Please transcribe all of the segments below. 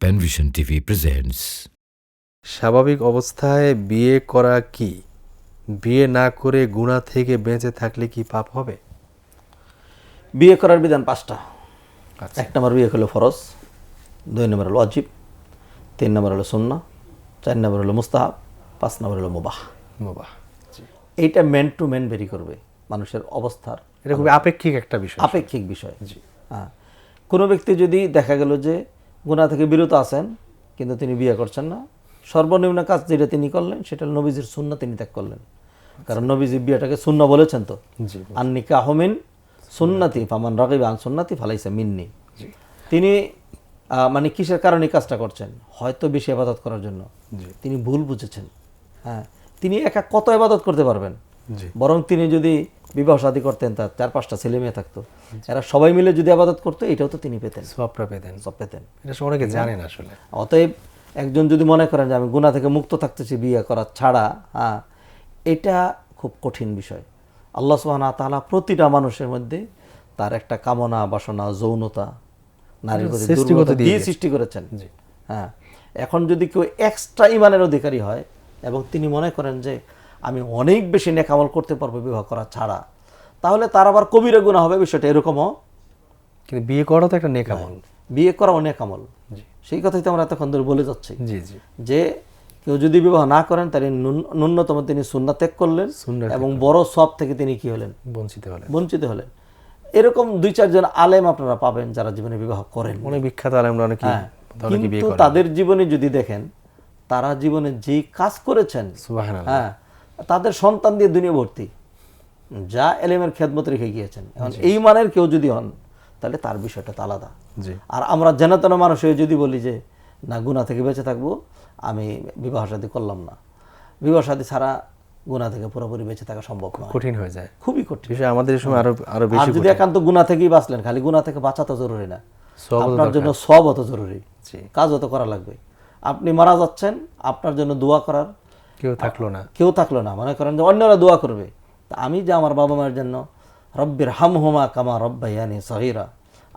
Penvision TV presents. স্বাভাবিক অবস্থায় বিয়ে করা কি? বিয়ে না করে গুনাহ থেকে বেঁচে থাকলে কি পাপ হবে? বিয়ে করার বিধান 5টা। আচ্ছা। 1 নম্বর বিয়ে হলো ফরজ, 2 নম্বর হলো ওয়াজিব, 3 নম্বর হলো সুন্নাহ, 4 নম্বর হলো মুস্তাহাব, 5 নম্বর হলো মুবাহ। মুবাহ। এইটা মেন টু মেন ভেরি করবে মানুষের অবস্থার। এটা খুবই আপেক্ষিক একটা বিষয়। আপেক্ষিক বিষয়। হ্যাঁ, কোনো ব্যক্তি যদি দেখা গেল যে গুনাহ থেকে বিরত আছেন কিন্তু তিনি বিয়ে করছেন না, সর্বনিম্ন কাজ যেটা তিনি করলেন সেটা হলো নবীজির সুন্নাহ তিনি ত্যাগ করলেন। কারণ নবীজি বিয়েটাকে সুন্নাহ বলেছেন তো, আন নিকাহু মিন সুন্নতি ফামান রাগিবা আন সুন্নতি ফালাইসা মিন্নি। তিনি মানে কিসের কারণে কাজটা করছেন? হয়তো বেশি ইবাদত করার জন্য। তিনি ভুল বুঝেছেন। হ্যাঁ, তিনি একা কত ইবাদত করতে পারবেন? বরং তিনি যদি বিবাহ শাদী করতেন, তার 4-5টা ছেলে মেয়ে থাকতো, এরা সবাই মিলে যদি ইবাদত করতো এটাও তো তিনি পেতেন, সবটা পেতেন। সব পেতেন। এটা অনেকে জানেন আসলে। অতএব একজন যদি মনে করেন যে আমি গুনাহ থেকে মুক্ত থাকতেছি বিয়ে করা ছাড়া, হ্যাঁ, এটা খুব কঠিন বিষয়। আল্লাহ সুবহানাহু ওয়া তাআলা প্রতিটা মানুষের মধ্যে তার একটা কামনা, বাসনা, যৌনতা, নারীর প্রতি দুর্বলতা দিয়ে সৃষ্টি করেছেন। হ্যাঁ, এখন যদি কেউ এক্সট্রা ঈমানের অধিকারী হয় এবং তিনি মনে করেন যে আমি অনেক বেশি নেক আমল করতে পারবো বিবাহ করা ছাড়া, তাহলে তার আবার কবিরা গুনাহ হবে। বিষয়টা এরকমও। কিন্তু বিয়ে করা তো একটা নেক আমল। বিয়ে করা অনেক আমল। সেই কথাই তো আমরা এতক্ষণ ধরে বলে যাচ্ছি। জি জি। যে কেউ যদি বিবাহ না করেন তাহলে ন্যূনতম তিনি সুন্নাহ ত্যাগ করলেন এবং বড় সওয়াব থেকে তিনি কি হলেন? বঞ্চিত হলেন। এরকম 2-4 জন আলেম আপনারা পাবেন যারা জীবনে বিবাহ করেন, অনেক বিখ্যাত আলেমরা অনেকে বিয়ে কিন্তু করেন। তাদের জীবনে যদি দেখেন তারা জীবনে যে কাজ করেছেন, সুবহানাল্লাহ, হ্যাঁ, তাদের সন্তান দিয়ে দুনিয়া ভর্তি, যা এলেমের খেদমত রেখে গিয়েছেন। এখন এই মানের কেউ যদি হন তাহলে তার বিষয়টা তো আলাদা। আর আমরা জেনাতেন মানুষ হয়ে যদি বলি যে না গুনাহ থেকে বেঁচে থাকবো, আমি বিবাহ শাদী করলাম না, বিবাহ শাদী ছাড়া গুনাহ থেকে পুরোপুরি বেঁচে থাকা সম্ভব নয়, কঠিন হয়ে যায়, খুবই কঠিন বিষয়। আমাদের এই সময় আরো বেশি। আর যদি একান্ত গুনাহ থেকেই বাঁচলেন, খালি গুনাহ থেকে বাঁচা তো জরুরি না, আপনার জন্য সওয়াব তো জরুরি, কাজ তো করা লাগবে। আপনি মারা যাচ্ছেন, আপনার জন্য দোয়া করার কেউ থাকলো না, মনে করেন যে অন্যরা দোয়া করবে। তা আমি যে আমার বাবা মায়ের জন্য রব্বির হামহুমা কামা রব্বায়ানি সগীরা,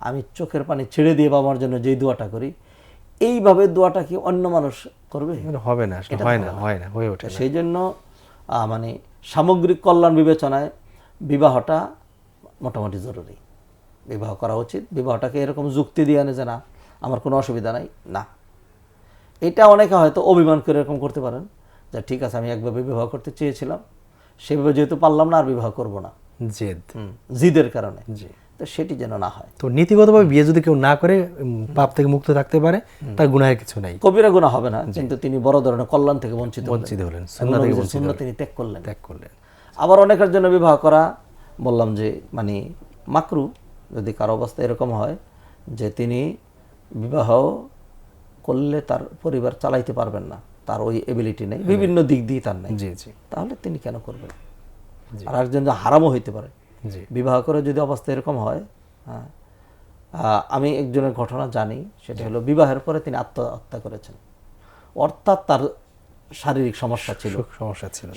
আমি চোখের পানি ছেড়ে দিয়ে বাবা মার জন্য যেই দোয়াটা করি, এইভাবে দোয়াটা কি অন্য মানুষ করবে? হবে না, হয় না, হয়ে ওঠে। সেই জন্য মানে সামগ্রিক কল্যাণ বিবেচনায় বিবাহটা মোটামুটি জরুরি, বিবাহ করা উচিত। বিবাহটাকে এরকম যুক্তি দিয়ে আনে যে না আমার কোনো অসুবিধা নাই, না। এটা অনেকে হয়তো অভিমান করে এরকম করতে পারেন যে ঠিক আছে আমি একভাবে বিবাহ করতে চেয়েছিলাম, সেভাবে যেহেতু পারলাম না আর বিবাহ করব না, জিদের কারণে। তো সেটি যেন না হয়। তো নীতিগতভাবে বিয়ে যদি কেউ না করে পাপ থেকে মুক্ত থাকতে পারে, তার গুনাহের কিছু নাই, কবিরা গুনাহ হবে না, কিন্তু তিনি বড় ধরনের কল্যাণ থেকে বঞ্চিত হলেন, সুন্নাহ থেকে সুন্নাহ তিনি ত্যাগ করলেন। আবার অনেকের জন্য বিবাহ করা বললাম যে মানে মাকরু, যদি কারো অবস্থা এরকম হয় যে তিনি বিবাহ করলে তার পরিবার চালাইতে পারবেন না, তার ওই এবিলিটি নেই, বিভিন্ন দিক দিয়ে তার নেই, তাহলে তিনি কেন করবেন? আর একজন যে হারামও হইতে পারে বিবাহ করে যদি অবস্থা এরকম হয়। হ্যাঁ, আমি একজনের ঘটনা জানি, সেটা হলো বিবাহের পরে তিনি আত্মহত্যা করেছেন, অর্থাৎ তার শারীরিক সমস্যা ছিল,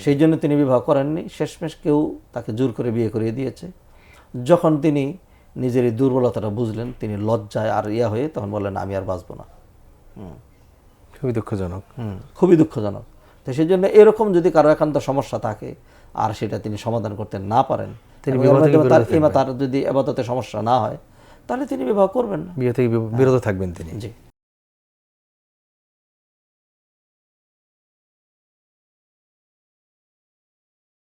সেই জন্য তিনি বিবাহ করেননি। শেষমেশ কেউ তাকে জোর করে বিয়ে করিয়ে দিয়েছে। যখন তিনি নিজের এই দুর্বলতাটা বুঝলেন, তিনি লজ্জায় আর হয়ে তখন বললেন আমি আর বাঁচবো না। খুবই দুঃখজনক, খুবই দুঃখজনক। তো সেই জন্য এরকম যদি কারো একান্ত সমস্যা থাকে আর সেটা তিনি সমাধান করতে না পারেন, তার যদি ইবাদতে সমস্যা না হয়, তাহলে তিনি বিবাহ করবেন না, বিয়ে থেকে বিরত থাকবেন তিনি। জি।